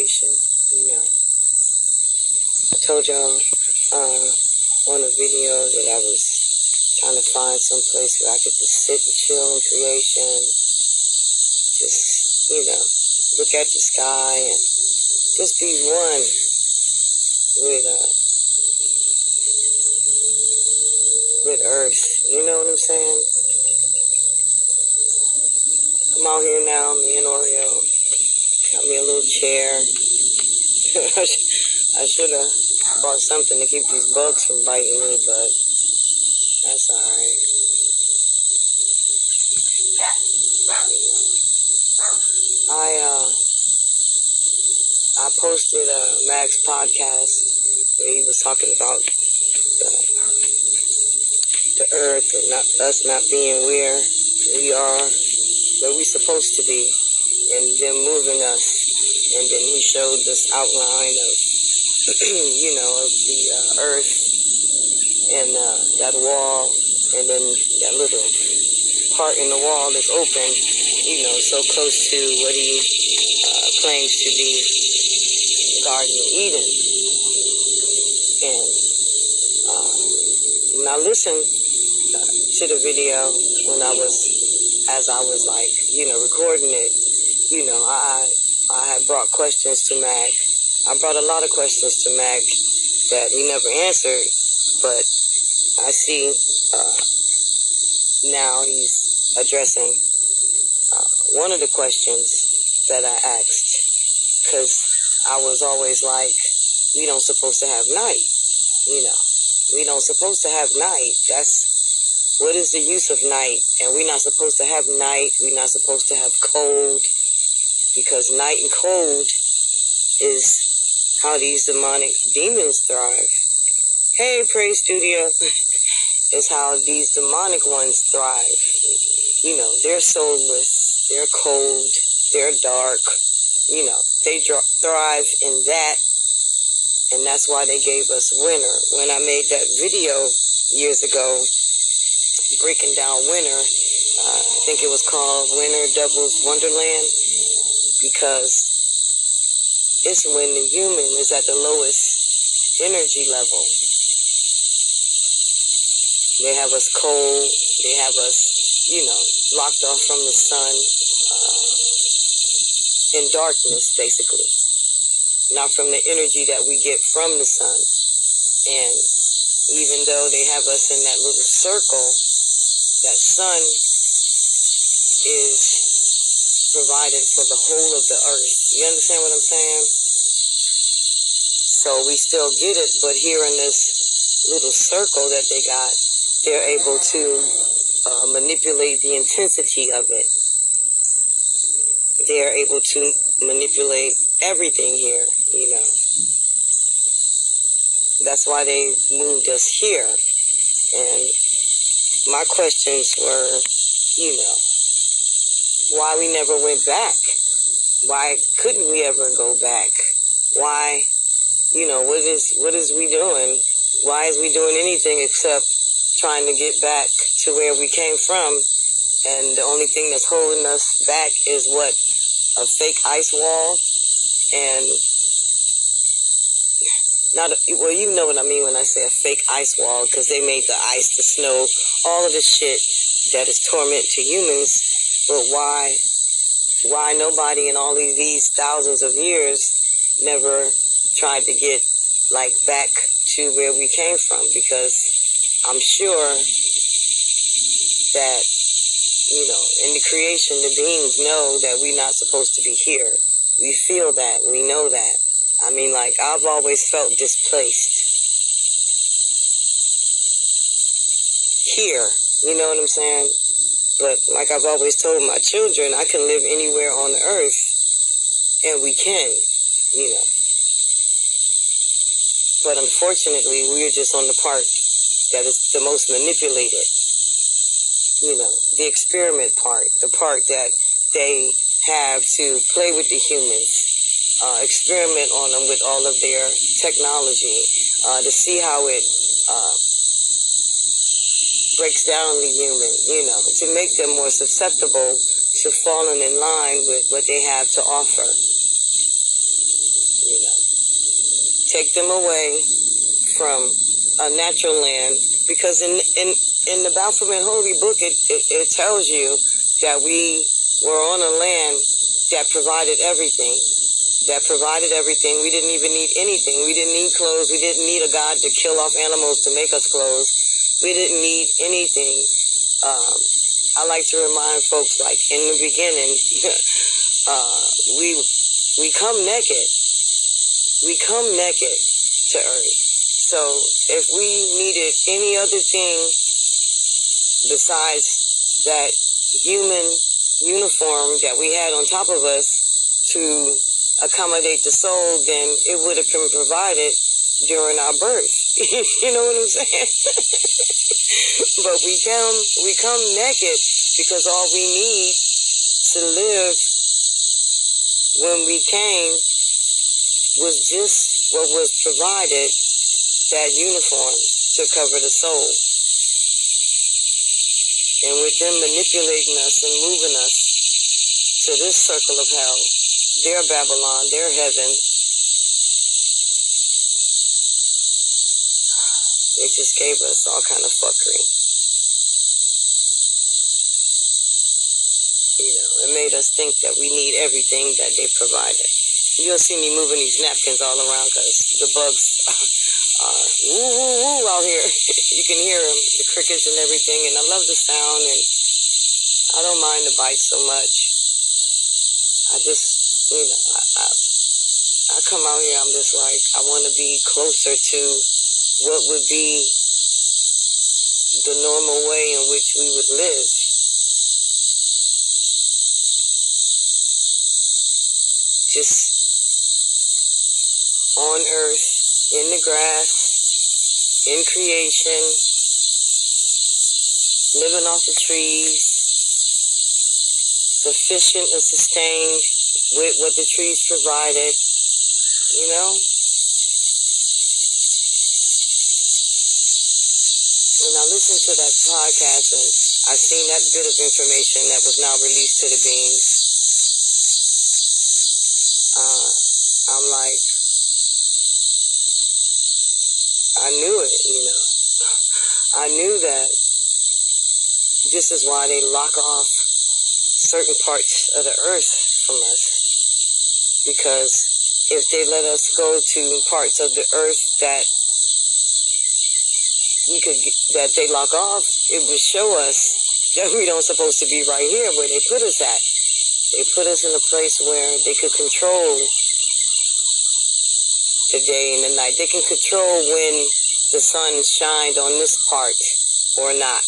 creation. You know, I told y'all on a video that I was trying to find some place where I could just sit and chill in creation, just, look at the sky and just be one with Earth. You know what I'm saying? I'm out here now, me and Oreo. Got me a little chair. I should have bought something to keep these bugs from biting me, but that's alright. I posted Mac's podcast where he was talking about the Earth and us not being where we are, where we're supposed to be, and them moving us. And then he showed this outline of, of the Earth and that wall, and then that little part in the wall that's open, so close to what he claims to be the Garden of Eden. And when I listened to the video, as I was like, recording it, I had brought questions to Mac. I brought a lot of questions to Mac that he never answered, but I see now he's addressing one of the questions that I asked, because I was always like, we don't supposed to have night, we don't supposed to have night. What is the use of night? And we're not supposed to have night. We're not supposed to have cold, because night and cold is how these demonic demons thrive. Hey, Praise Studio. Is how these demonic ones thrive. They're soulless, they're cold, they're dark. They thrive in that, and that's why they gave us winter. When I made that video years ago, breaking down winter, I think it was called Winter Devil's Wonderland, because it's when the human is at the lowest energy level. They have us cold. They have us, locked off from the sun, in darkness, basically. Not from the energy that we get from the sun. And even though they have us in that little circle, that sun is provided for the whole of the earth. You understand what I'm saying? So we still get it, but here in this little circle that they got, they're able to manipulate the intensity of it. They're able to manipulate everything here, That's why they moved us here. And my questions were, why we never went back. Why couldn't we ever go back? Why, what is we doing? Why is we doing anything except trying to get back to where we came from? And the only thing that's holding us back is what? A fake ice wall? And well, you know what I mean when I say a fake ice wall, because they made the ice, the snow, all of the shit that is torment to humans. But why nobody in all of these thousands of years never tried to get back to where we came from? Because I'm sure that, in the creation, the beings know that we're not supposed to be here. We feel that. We know that. I mean, I've always felt displaced here. You know what I'm saying? But like I've always told my children, I can live anywhere on the earth, and we can, But unfortunately, we're just on the part that is the most manipulated. The experiment part, the part that they have to play with the humans, experiment on them with all of their technology, to see how it breaks down the human, to make them more susceptible to falling in line with what they have to offer. take them away from a natural land, because in the Baphomet Holy Book, it tells you that we were on a land that provided everything. We didn't even need anything. We didn't need clothes. We didn't need a God to kill off animals to make us clothes. We didn't need anything. I like to remind folks, like in the beginning, we come naked. We come naked to earth. So if we needed any other thing besides that human uniform that we had on top of us to accommodate the soul, then it would have been provided during our birth. You know what I'm saying? But we come naked because all we need to live when we came was just what was provided, that uniform to cover the soul. And with them manipulating us and moving us to this circle of hell, their Babylon, their heaven, they just gave us all kind of fuckery. You know, it made us think that we need everything that they provided. You'll see me moving these napkins all around because the bugs are woo, woo, woo out here. You can hear them, the crickets and everything, and I love the sound, and I don't mind the bite so much. I just, you know, I come out here, I'm just like, I want to be closer to what would be the normal way in which we would live. Just on earth, in the grass, in creation, living off the trees, sufficient and sustained with what the trees provided, you know? When I listened to that podcast and I seen that bit of information that was now released to the beings, I'm like, I knew it, you know. I knew that this is why they lock off certain parts of the earth from us. Because if they let us go to parts of the earth that that they lock off, it would show us that we don't supposed to be right here where they put us at. They put us in a place where they could control the day and the night. They can control when the sun shined on this part or not,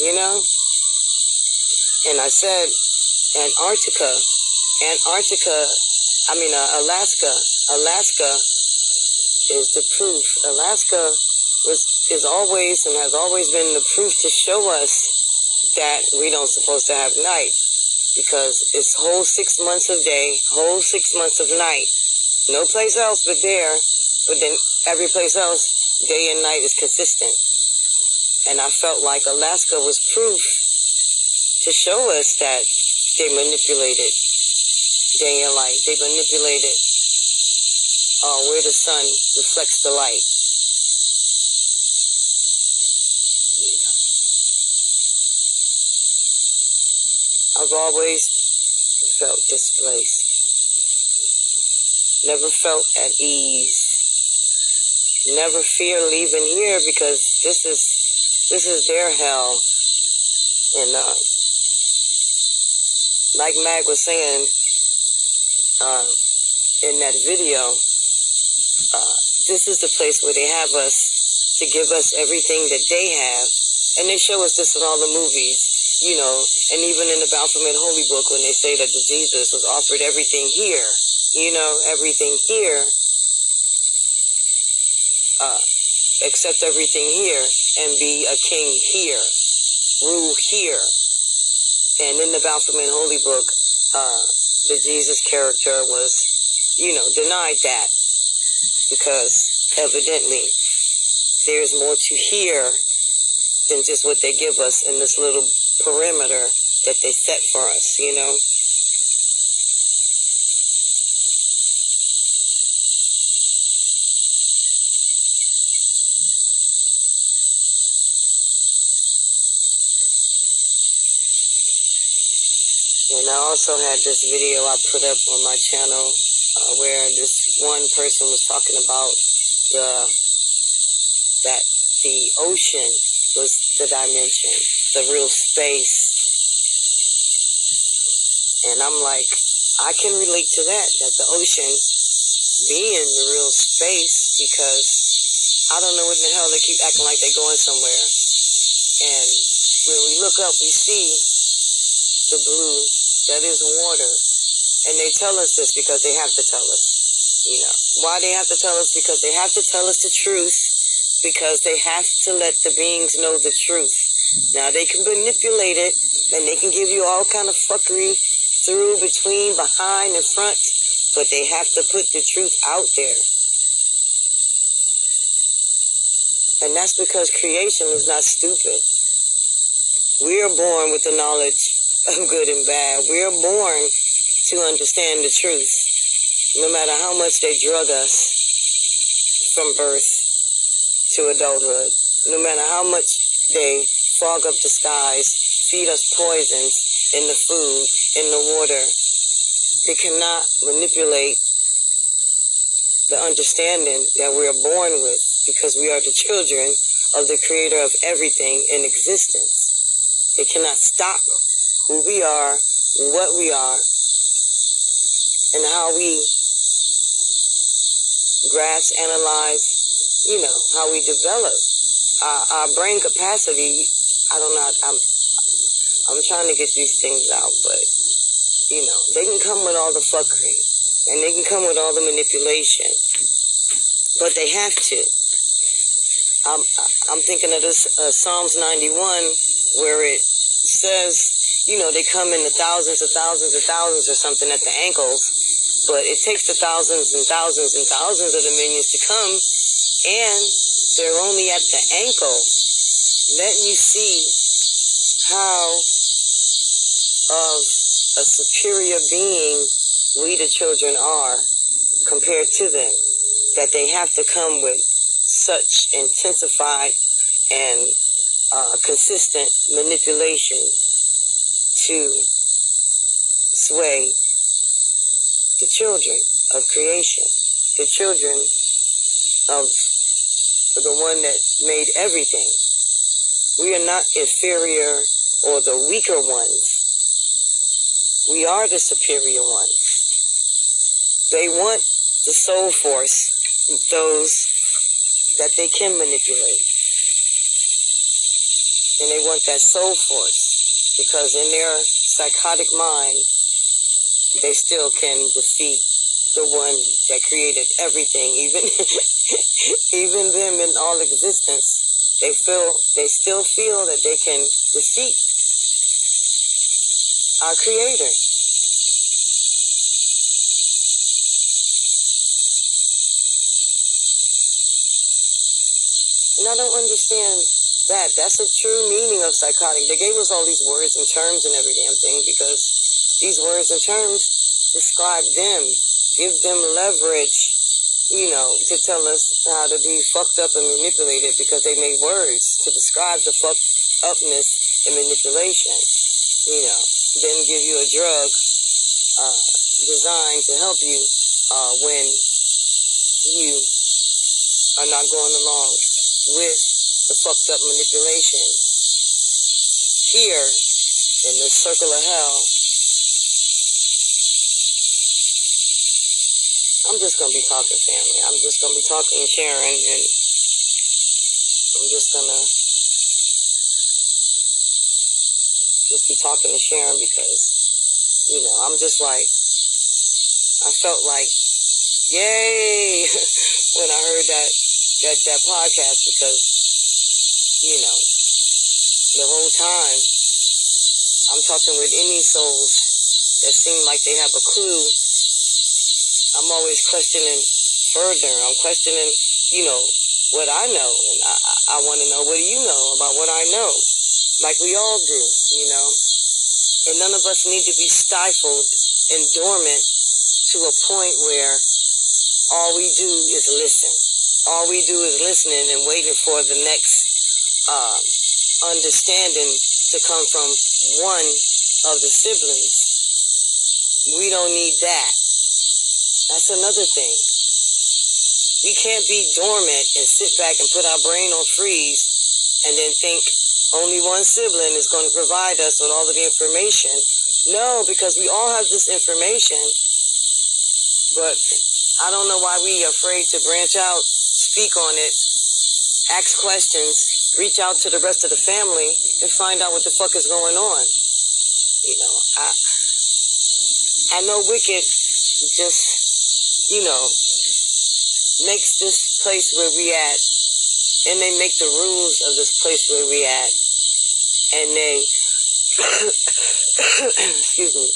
you know? And I said, Alaska is the proof. Alaska is always and has always been the proof to show us that we don't supposed to have night, because it's whole 6 months of day, whole 6 months of night. No place else but there, but then every place else, day and night is consistent. And I felt like Alaska was proof to show us that they manipulated day and light. They manipulated where the sun reflects the light. I've always felt displaced. Never felt at ease. Never fear leaving here, because this is their hell. And like Mag was saying in that video, this is the place where they have us to give us everything that they have. And they show us this in all the movies, you know, and even in the Baphomet Holy Book when they say that the Jesus was offered everything here, you know, everything here, accept everything here and be a king here, rule here. And in the Baphomet Holy Book, the Jesus character was, you know, denied that, because evidently there's more to here than just what they give us in this little perimeter that they set for us, you know. And I also had this video I put up on my channel where this one person was talking about that the ocean was the dimension, the real space. And I'm like, I can relate to that the ocean being the real space, because I don't know what in the hell they keep acting like they're going somewhere. And when we look up, we see the blue that is water. And they tell us this because they have to tell us. You know, why they have to tell us? Because they have to tell us the truth, because they have to let the beings know the truth. Now, they can manipulate it, and they can give you all kind of fuckery through, between, behind, and front, but they have to put the truth out there. And that's because creation is not stupid. We are born with the knowledge of good and bad. We are born to understand the truth, no matter how much they drug us from birth to adulthood, no matter how much they fog up the skies, feed us poisons in the food, in the water. They cannot manipulate the understanding that we are born with, because we are the children of the creator of everything in existence. They cannot stop who we are, what we are, and how we grasp, analyze, you know, how we develop our brain capacity. I don't know. I'm trying to get these things out, but, you know, they can come with all the fuckery, and they can come with all the manipulation, but they have to. I'm thinking of this Psalms 91, where it says, you know, they come in the thousands of thousands of thousands or something at the ankles, but it takes the thousands and thousands and thousands of the minions to come, and they're only at the ankle, letting you see how of a superior being we the children are compared to them, that they have to come with such intensified and consistent manipulation to sway the children of creation, the children of the one that made everything. We are not inferior or the weaker ones. We are the superior ones. They want the soul force, those that they can manipulate. And they want that soul force, because in their psychotic mind, they still can defeat the one that created everything. Even them in all existence, they still feel that they can defeat our creator. And I don't understand that. That's a true meaning of psychotic. They gave us all these words and terms and every damn thing, because these words and terms describe them, give them leverage, you know, to tell us how to be fucked up and manipulated, because they made words to describe the fucked upness and manipulation, you know. Then give you a drug designed to help you when you are not going along with the fucked up manipulation. Here, in the circle of hell, I'm just going to be talking, family. I'm just going to be talking and sharing, and I'm just going to be talking and sharing, because, you know, I'm just like, I felt like, yay, when I heard that podcast, because, you know, the whole time I'm talking with any souls that seem like they have a clue. I'm always questioning further. I'm questioning, you know, what I know, and I want to know, what do you know about what I know? Like we all do, you know. And none of us need to be stifled and dormant to a point where all we do is listen. All we do is listening and waiting for the next understanding to come from one of the siblings. we don't need that. That's another thing. We can't be dormant and sit back and put our brain on freeze and then think only one sibling is going to provide us with all of the information. No, because we all have this information, but I don't know why we are afraid to branch out, speak on it, ask questions, reach out to the rest of the family and find out what the fuck is going on. You know, I know Wicked just, you know, makes this place where we at, and they make the rules of this place where we at, and they, excuse me,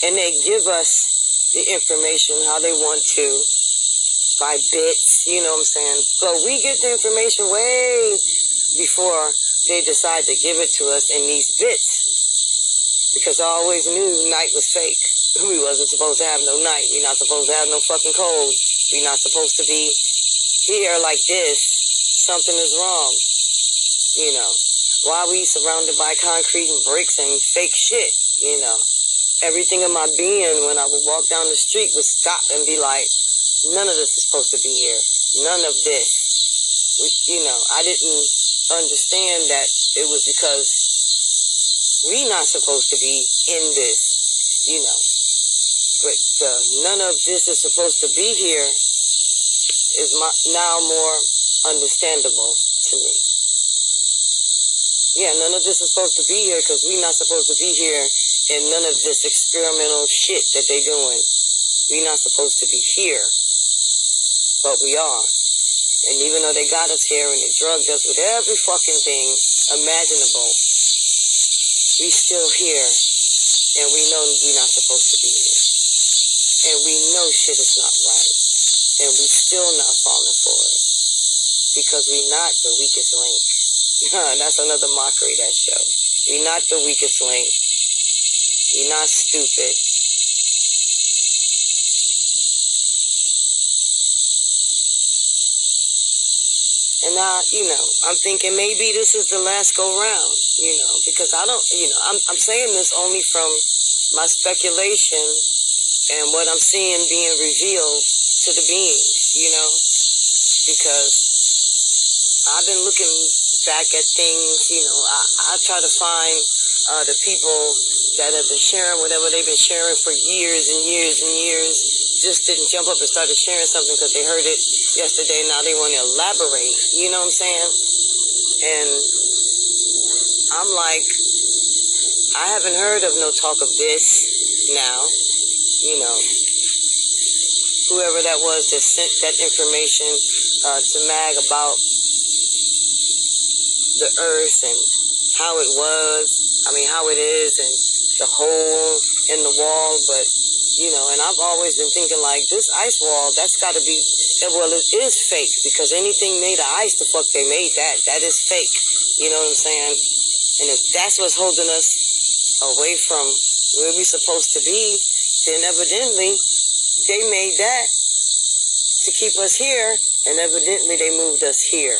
and they give us the information how they want to, by bits, you know what I'm saying? But we get the information way before they decide to give it to us in these bits, because I always knew night was fake. We wasn't supposed to have no night. We're not supposed to have no fucking cold. We're not supposed to be here like this. Something is wrong. You know, why are we surrounded by concrete and bricks and fake shit? You know, everything in my being when I would walk down the street would stop and be like, none of this is supposed to be here. None of this. You know, I didn't understand that it was because we not supposed to be in this, you know. But none of this is supposed to be here is now more understandable to me. Yeah, none of this is supposed to be here because we're not supposed to be here in none of this experimental shit that they're doing. We're not supposed to be here, but we are. And even though they got us here and they drugged us with every fucking thing imaginable, we still here, and we know we're not supposed to be here. And we know shit is not right. And we still not falling for it. Because we not the weakest link. That's another mockery, that show. We not the weakest link. We not stupid. And now, you know, I'm thinking maybe this is the last go round, you know, because I don't, you know, I'm saying this only from my speculation and what I'm seeing being revealed to the beings, you know, because I've been looking back at things, you know, I try to find the people that have been sharing whatever they've been sharing for years and years and years, just didn't jump up and started sharing something because they heard it yesterday, now they want to elaborate, you know what I'm saying? And I'm like, I haven't heard of no talk of this now. You know, whoever that was that sent that information to Mag about the earth and how it was, how it is, and the hole in the wall. But, you know, and I've always been thinking like this ice wall, that's got to be, well, it is fake, because anything made of ice, the fuck they made that is fake. You know what I'm saying? And if that's what's holding us away from where we're supposed to be, then evidently they made that to keep us here, and evidently they moved us here,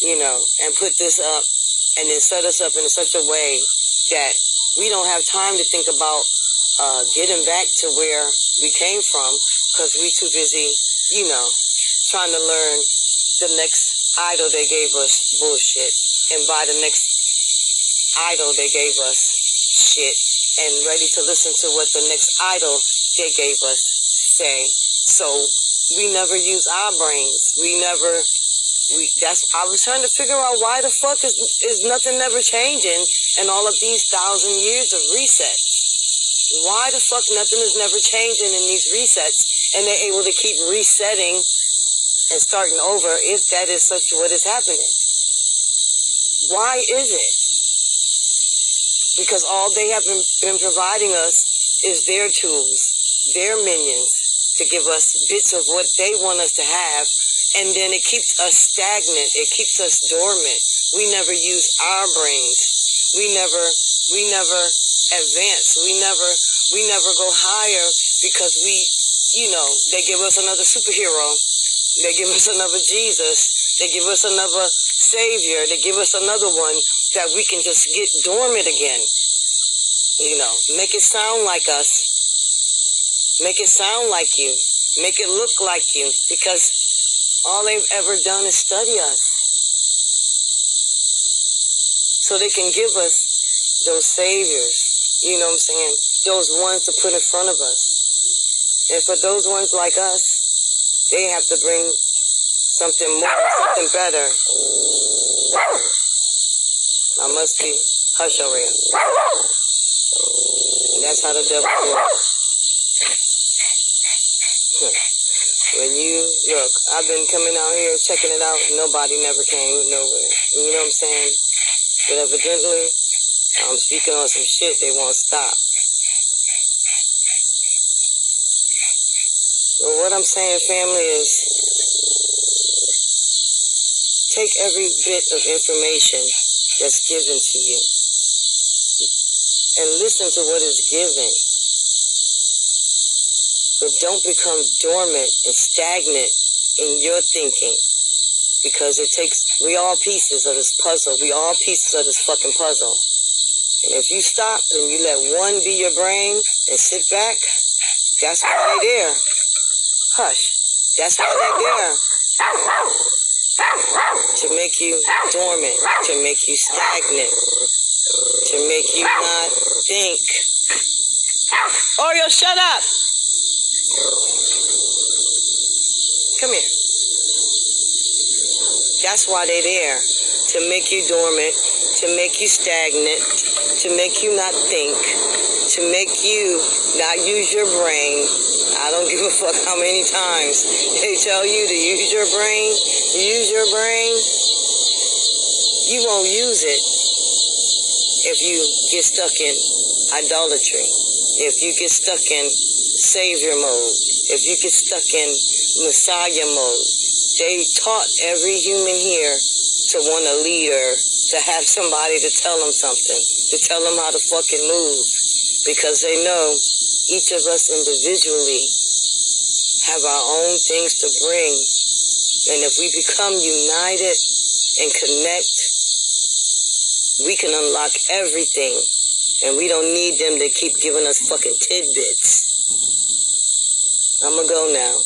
you know, and put this up and then set us up in such a way that we don't have time to think about getting back to where we came from, because we too busy, you know, trying to learn the next idol they gave us bullshit, and by the next idol they gave us shit, and ready to listen to what the next idol they gave us say. So we never use our brains. I was trying to figure out why the fuck is nothing never changing in all of these 1,000 years of resets. Why the fuck nothing is never changing in these resets, and they're able to keep resetting and starting over if that is such what is happening? Why is it? Because all they have been providing us is their tools, their minions, to give us bits of what they want us to have, and then it keeps us stagnant. It keeps us dormant. We never use our brains. We never advance. We never go higher, because they give us another superhero. They give us another Jesus. They give us another Savior. They give us another one that we can just get dormant again. Make it sound like us. Make it sound like you. Make it look like you. Because all they've ever done is study us. So they can give us those saviors. You know what I'm saying? Those ones to put in front of us. And for those ones like us, they have to bring something more, something better. I must be hush over here. And that's how the devil works. When look, I've been coming out here checking it out. Nobody never came nowhere. You know what I'm saying? But evidently, I'm speaking on some shit they won't stop. But what I'm saying, family, is take every bit of information that's given to you and listen to what is given. But don't become dormant and stagnant in your thinking, because we all pieces of this puzzle. We all pieces of this fucking puzzle. And if you stop and you let one be your brain and sit back, that's why they're there. Hush. That's why they're there. To make you dormant, to make you stagnant, to make you not think. Oreo, shut up! Come here. That's why they're there. To make you dormant, to make you stagnant, to make you not think, to make you not use your brain. I don't give a fuck how many times they tell you to use your brain. You won't use it if you get stuck in idolatry, if you get stuck in savior mode, if you get stuck in messiah mode. They taught every human here to want a leader, to have somebody to tell them something, to tell them how to fucking move, because they know each of us individually have our own things to bring. And if we become united and connect, we can unlock everything. And we don't need them to keep giving us fucking tidbits. I'm gonna go now.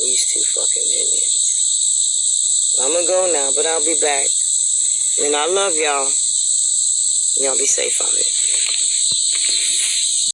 These two fucking Indians. I'm gonna go now, but I'll be back. And I love y'all. Y'all be safe out here.